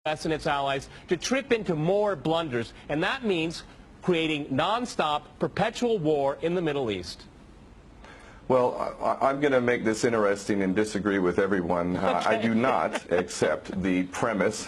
U.S. and its allies to trip into more blunders, and that means creating nonstop, perpetual war in the Middle East. Well, I'm going to make this interesting and disagree with everyone. Okay. I do not accept the premise,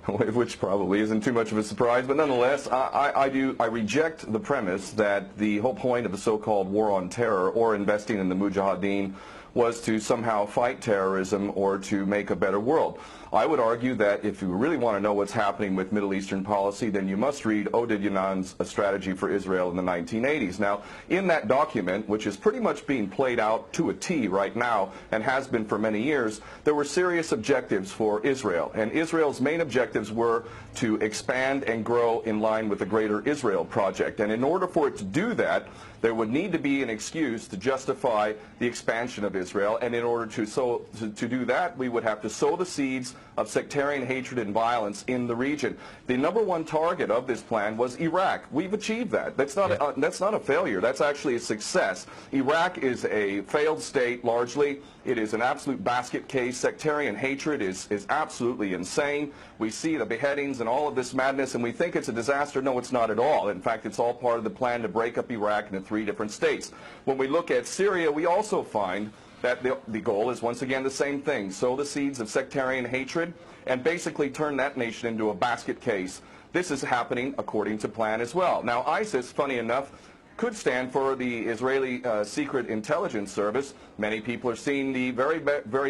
which probably isn't too much of a surprise, but nonetheless, I reject the premise that the whole point of the so-called war on terror or investing in the Mujahideen was to somehow fight terrorism or to make a better world. I would argue that if you really want to know what's happening with Middle Eastern policy, then you must read Oded Yanan's A Strategy for Israel in the 1980s. Now, in that document, which is pretty much being played out to a T right now and has been for many years, there were serious objectives for Israel. And Israel's main objectives were to expand and grow in line with the Greater Israel Project. And in order for it to do that, there would need to be an excuse to justify the expansion of Israel, and in order to do that, we would have to sow the seeds of sectarian hatred and violence in the region. The #1 target of this plan was Iraq. We've achieved that. That's not a failure. That's actually a success. Iraq is a failed state largely. It is an absolute basket case. Sectarian hatred is absolutely insane. We see the beheadings and all of this madness, and we think it's a disaster. No, it's not at all. In fact, it's all part of the plan to break up Iraq into 3 different states. When we look at Syria, we also find that the goal is once again the same thing: sow the seeds of sectarian hatred and basically turn that nation into a basket case. This is happening according to plan as well. Now, ISIS, funny enough, could stand for the Israeli Secret Intelligence Service. Many people are seeing the very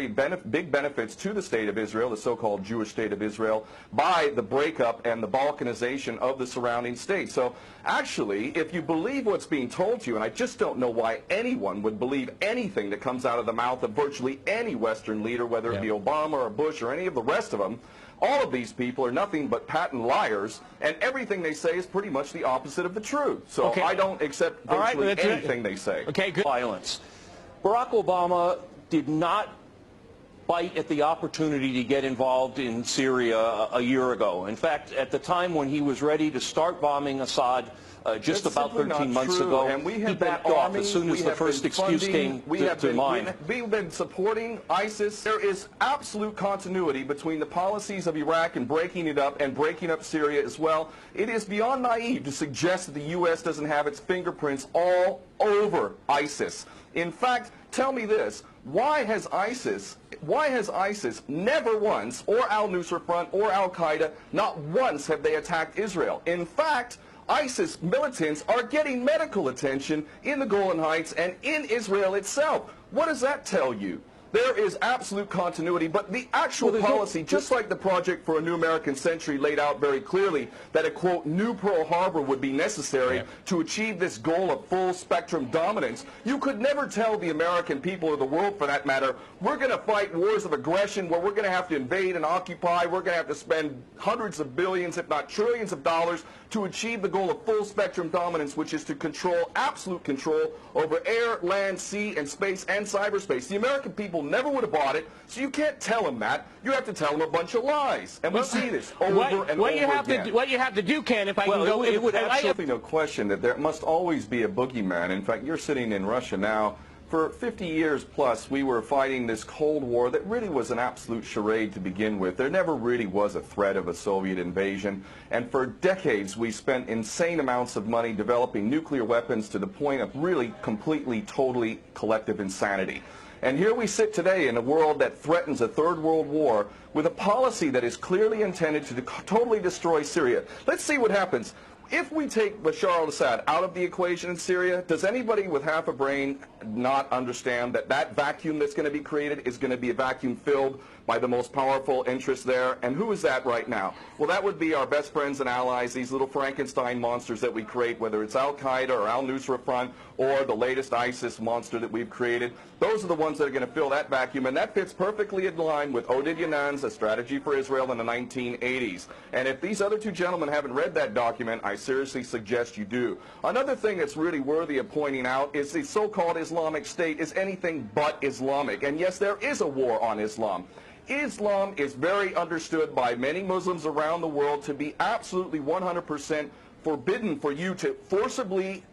big benefits to the state of Israel, the so-called Jewish state of Israel, by the breakup and the balkanization of the surrounding states. So actually, if you believe what's being told to you, and I just don't know why anyone would believe anything that comes out of the mouth of virtually any Western leader, whether it be Obama or Bush or any of the rest of them, all of these people are nothing but patent liars, and everything they say is pretty much the opposite of the truth. So I don't accept virtually anything they say. Okay, good. Violence. Barack Obama did not bite at the opportunity to get involved in Syria a year ago. In fact, at the time when he was ready to start bombing Assad, just about 13 months ago, and we have he backed off as soon as the first excuse came to mind. We've been supporting ISIS. There is absolute continuity between the policies of Iraq and breaking it up and breaking up Syria as well. It is beyond naive to suggest that the U.S. doesn't have its fingerprints all over ISIS. In fact, tell me this: why has ISIS never once, or al-Nusra Front or al-Qaeda, not once have they attacked Israel? In fact, ISIS militants are getting medical attention in the Golan Heights and in Israel itself. What does that tell you? There is absolute continuity, but the actual policy, just like the Project for a New American Century laid out very clearly, that a, quote, new Pearl Harbor would be necessary to achieve this goal of full spectrum dominance, you could never tell the American people, or the world for that matter, we're going to fight wars of aggression where we're going to have to invade and occupy, we're going to have to spend hundreds of billions, if not trillions of dollars to achieve the goal of full spectrum dominance, which is to control, absolute control over air, land, sea, and space, and cyberspace. The American people never would have bought it, so you can't tell them that. You have to tell them a bunch of lies. And we see this over and over again. What you have to do, Ken, if I can go... It would absolutely no question that there must always be a boogeyman. In fact, you're sitting in Russia now. For 50 years plus, we were fighting this Cold War that really was an absolute charade to begin with. There never really was a threat of a Soviet invasion. And for decades, we spent insane amounts of money developing nuclear weapons to the point of really completely, totally collective insanity. And here we sit today in a world that threatens a third world war with a policy that is clearly intended to totally destroy Syria. Let's see what happens. If we take Bashar al-Assad out of the equation in Syria, does anybody with half a brain not understand that that vacuum that's going to be created is going to be a vacuum filled by the most powerful interests there? And who is that right now? Well, that would be our best friends and allies, these little Frankenstein monsters that we create, whether it's al-Qaeda or al-Nusra Front or the latest ISIS monster that we've created. Those are the ones that are going to fill that vacuum, and that fits perfectly in line with Oded Yanan's A Strategy for Israel in the 1980s. And if these other two gentlemen haven't read that document, I seriously suggest you do. Another thing that's really worthy of pointing out is the so-called Islamic State is anything but Islamic. And yes, there is a war on Islam. Islam is very understood by many Muslims around the world to be absolutely 100% forbidden for you to forcibly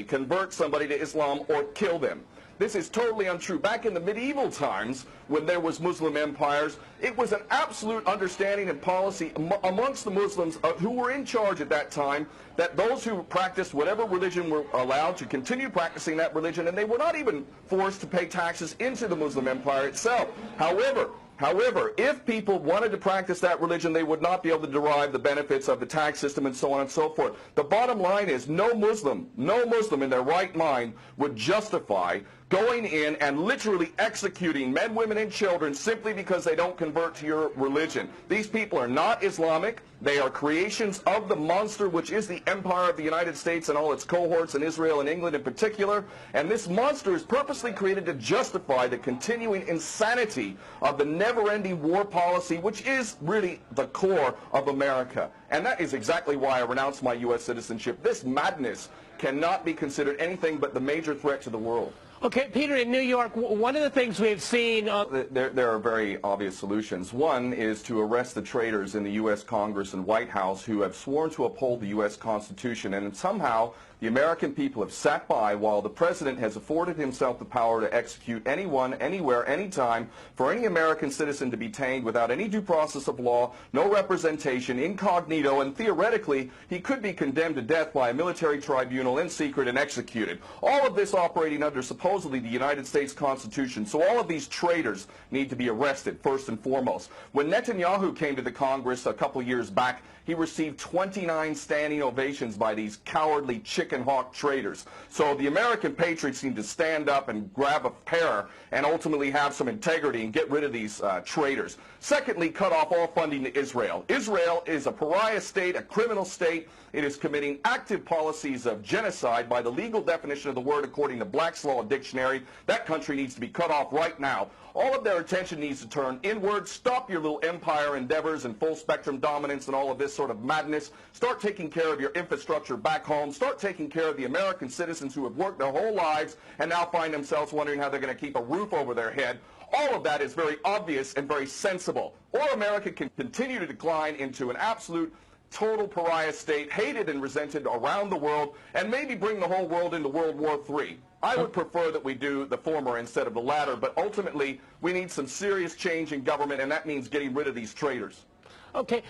convert somebody to Islam or kill them. This is totally untrue. Back in the medieval times, when there was Muslim empires, it was an absolute understanding and policy amongst the Muslims who were in charge at that time that those who practiced whatever religion were allowed to continue practicing that religion, and they were not even forced to pay taxes into the Muslim empire itself. However, if people wanted to practice that religion, they would not be able to derive the benefits of the tax system and so on and so forth. The bottom line is no Muslim in their right mind would justify going in and literally executing men, women, and children simply because they don't convert to your religion. These people are not Islamic. They are creations of the monster, which is the empire of the United States and all its cohorts in Israel and England in particular. And this monster is purposely created to justify the continuing insanity of the never-ending war policy, which is really the core of America. And that is exactly why I renounced my U.S. citizenship. This madness cannot be considered anything but the major threat to the world. Okay, Peter, in New York, one of the things we've seen... There are very obvious solutions. One is to arrest the traitors in the U.S. Congress and White House who have sworn to uphold the U.S. Constitution, and somehow the American people have sat by while the President has afforded himself the power to execute anyone, anywhere, anytime, for any American citizen to be detained without any due process of law, no representation, incognito, and theoretically he could be condemned to death by a military tribunal in secret and executed. All of this operating under supposedly the United States Constitution. So all of these traitors need to be arrested first and foremost. When Netanyahu came to the Congress a couple years back, he received 29 standing ovations by these cowardly chicken hawk traitors. So the American patriots need to stand up and grab a pair and ultimately have some integrity and get rid of these traitors. Secondly, cut off all funding to Israel. Israel is a pariah state, a criminal state. It is committing active policies of genocide by the legal definition of the word according to Black's Law Dictionary. That country needs to be cut off right now. All of their attention needs to turn inward. Stop your little empire endeavors and full spectrum dominance and all of this sort of madness. Start taking care of your infrastructure back home. Start taking care of the American citizens who have worked their whole lives and now find themselves wondering how they're going to keep a roof over their head. All of that is very obvious and very sensible. Or America can continue to decline into an absolute total pariah state, hated and resented around the world, and maybe bring the whole world into World War III. I would prefer that we do the former instead of the latter, but ultimately we need some serious change in government, and that means getting rid of these traitors. Okay.